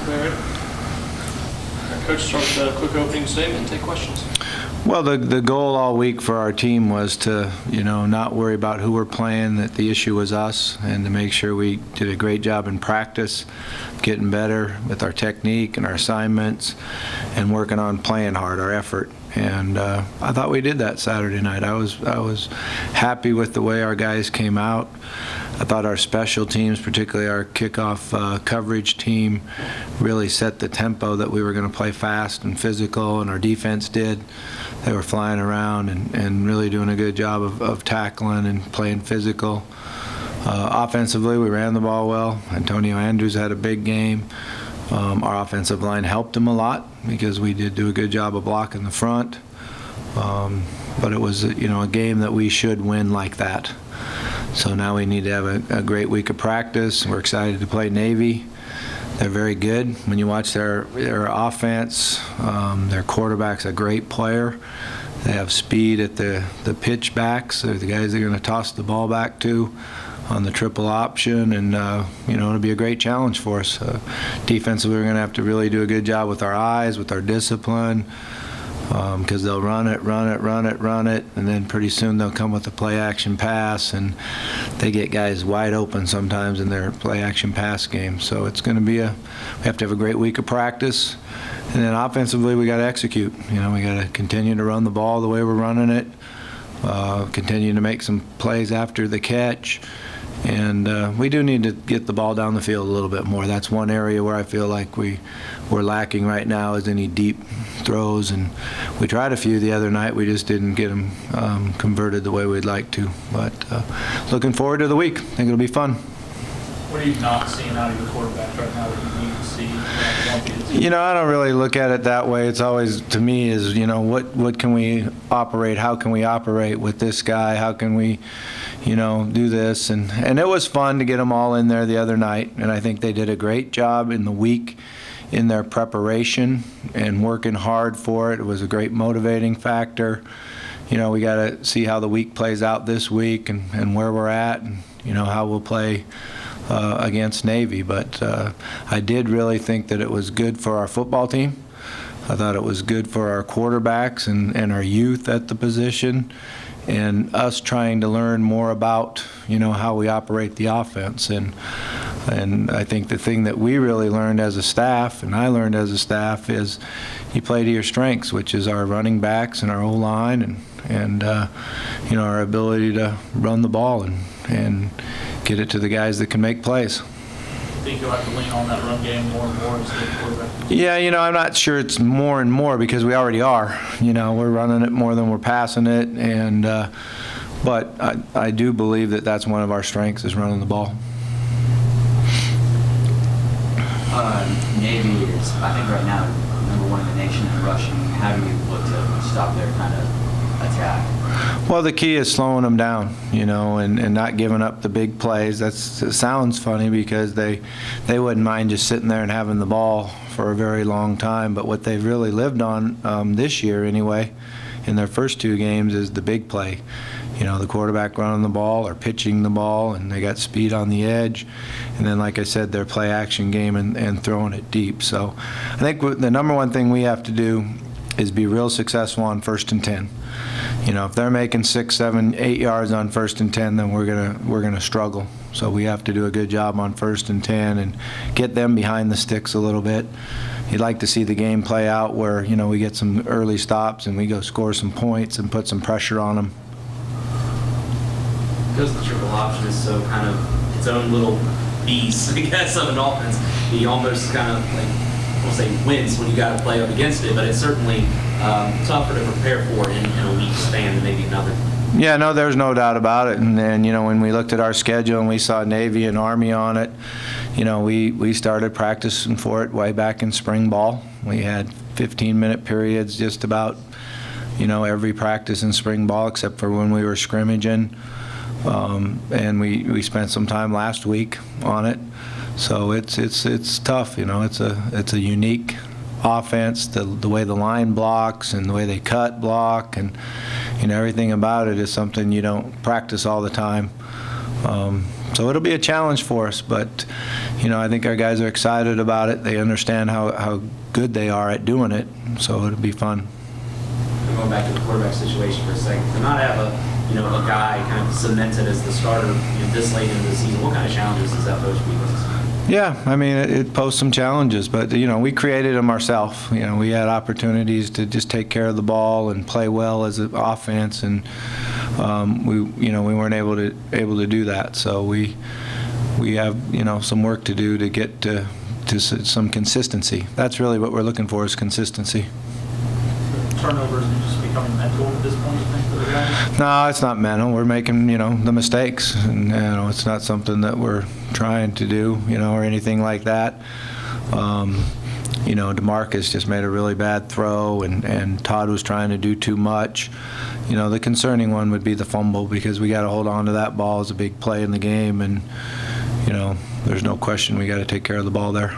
All right. Coach, start with a quick opening statement and take questions. Well, the goal all week for our team was to, not worry about who we're playing, that the issue was us, and to make sure we did a great job in practice, getting better with our technique and our assignments, and working on playing hard, our effort. And I thought we did that Saturday night. I was happy with the way our guys came out. I thought our special teams, particularly our kickoff coverage team, really set the tempo that we were going to play fast and physical, and our defense did. They were flying around and really doing a good job of tackling and playing physical. Offensively, we ran the ball well. Antonio Andrews had a big game. Our offensive line helped him a lot because we did do a good job of blocking the front. But it was, a game that we should win like that. So now we need to have a great week of practice. We're excited to play Navy. They're very good. When you watch their offense, their quarterback's a great player. They have speed at the pitch backs. They're the guys they're going to toss the ball back to on the triple option, and it'll be a great challenge for us. Defensively, we're going to have to really do a good job with our eyes, with our discipline, because they'll run it, and then pretty soon they'll come with a play-action pass, and they get guys wide open sometimes in their play-action pass game. So it's going to be we have to have a great week of practice, and then offensively we got to execute. We got to continue to run the ball the way we're running it, continue to make some plays after the catch. And we do need to get the ball down the field a little bit more. That's one area where I feel like we're lacking right now is any deep throws. And we tried a few the other night. We just didn't get them converted the way we'd like to. But looking forward to the week. I think it'll be fun. What are you not seeing out of your quarterback right now that you need to see? I don't really look at it that way. It's always, to me, is, what can we operate? How can we operate with this guy? How can we, do this? And it was fun to get them all in there the other night. And I think they did a great job in the week in their preparation and working hard for it. It was a great motivating factor. We got to see how the week plays out this week and where we're at and, how we'll play against Navy. But I did really think that it was good for our football team. I thought it was good for our quarterbacks and our youth at the position, and us trying to learn more about, how we operate the offense. And I think the thing that we really learned as a staff, and I learned as a staff, is you play to your strengths, which is our running backs and our O-line and our ability to run the ball and get it to the guys that can make plays. I think you'll have to lean on that run game more and more as the quarterback. Yeah, I'm not sure it's more and more because we already are. We're running it more than we're passing it, and but I do believe that that's one of our strengths is running the ball. Navy is, I think right now, #1 in the nation in rushing. How do you look to stop their kind of attack? Well, the key is slowing them down, and not giving up the big plays. It sounds funny because they wouldn't mind just sitting there and having the ball for a very long time. But what they've really lived on this year anyway, in their first 2 games, is the big play. The quarterback running the ball or pitching the ball, and they got speed on the edge. And then, like I said, their play-action game and throwing it deep. So I think the #1 thing we have to do is be real successful on 1st and 10. If they're making 6, 7, 8 yards on 1st and 10, then we're gonna struggle. So we have to do a good job on 1st and 10 and get them behind the sticks a little bit. You'd like to see the game play out where we get some early stops and we go score some points and put some pressure on them. Because the triple option is so kind of its own little beast, I guess, of an offense, he almost kind of we'll say wince when you got to play up against it, but it's certainly tougher to prepare for in a week span than maybe another. Yeah, no, there's no doubt about it. And then, when we looked at our schedule and we saw Navy and Army on it, we started practicing for it way back in spring ball. We had 15-minute periods just about, every practice in spring ball except for when we were scrimmaging. And we spent some time last week on it. So it's tough, it's a unique offense, the way the line blocks and the way they cut block and everything about it is something you don't practice all the time. So it'll be a challenge for us, but I think our guys are excited about it. They understand how good they are at doing it, so it'll be fun. Going back to the quarterback situation for a second, to not have a guy kind of cemented as the starter this late into the season, what kind of challenges does that pose for you guys? Yeah, I mean, it posed some challenges, but, we created them ourselves. We had opportunities to just take care of the ball and play well as an offense, and we weren't able to do that. So we have, some work to do to get to some consistency. That's really what we're looking for, is consistency. Turnovers are just becoming mental at this point, you think, for the guys? No, it's not mental. We're making, the mistakes, and it's not something that we're trying to do, or anything like that. DeMarcus just made a really bad throw, and Todd was trying to do too much. The concerning one would be the fumble, because we got to hold on to that ball as a big play in the game, and there's no question we got to take care of the ball there.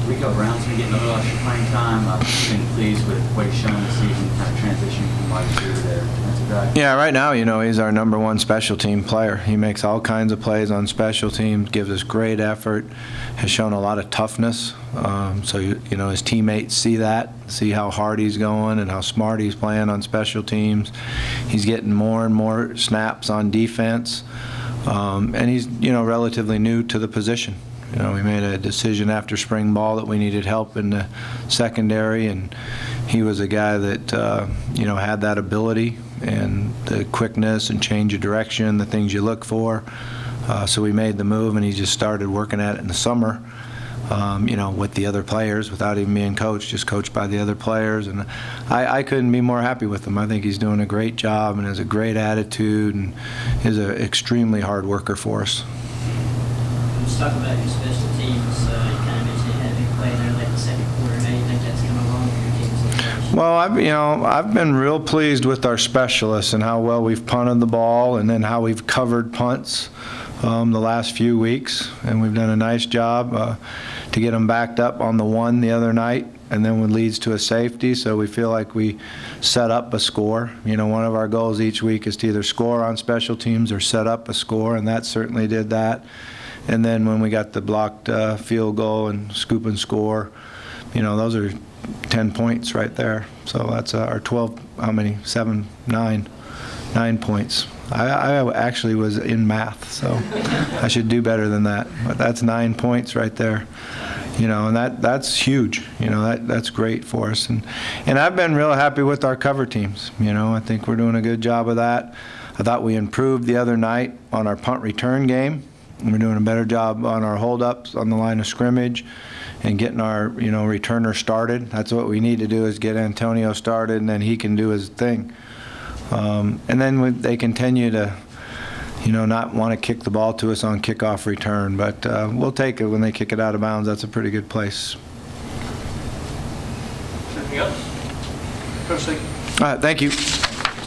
Rico Brown's been getting a little extra playing time. I've been pleased with what he's shown this season, kind of transitioning from wide receiver to defensive back. Yeah, right now, he's our #1 special team player. He makes all kinds of plays on special teams, gives us great effort, has shown a lot of toughness. So, his teammates see that, see how hard he's going and how smart he's playing on special teams. He's getting more and more snaps on defense, and he's, relatively new to the position. We made a decision after spring ball that we needed help in the secondary, and he was a guy that, had that ability and the quickness and change of direction, the things you look for. So we made the move, and he just started working at it in the summer, with the other players, without even being coached, just coached by the other players. And I couldn't be more happy with him. I think he's doing a great job and has a great attitude and is an extremely hard worker for us. Let's talk about your special teams. You kind of mentioned you had a big play there late in the second quarter. Now you think that's come along for your team's approach? Well, I've been real pleased with our specialists and how well we've punted the ball, and then how we've covered punts the last few weeks, and we've done a nice job to get them backed up on the one the other night, and then it leads to a safety. So we feel like we set up a score. One of our goals each week is to either score on special teams or set up a score, and that certainly did that. And then when we got the blocked field goal and scoop and score, those are 10 points right there. So that's our 12, how many? 7, 9 points. I actually was in math, so I should do better than that. But that's 9 points right there. And that's huge. That's great for us. And I've been real happy with our cover teams. I think we're doing a good job of that. I thought we improved the other night on our punt return game. We're doing a better job on our holdups on the line of scrimmage and getting our, returner started. That's what we need to do, is get Antonio started, and then he can do his thing. And then they continue to, not want to kick the ball to us on kickoff return, but we'll take it when they kick it out of bounds. That's a pretty good place. Anything else? Coach, thank you. All right, thank you.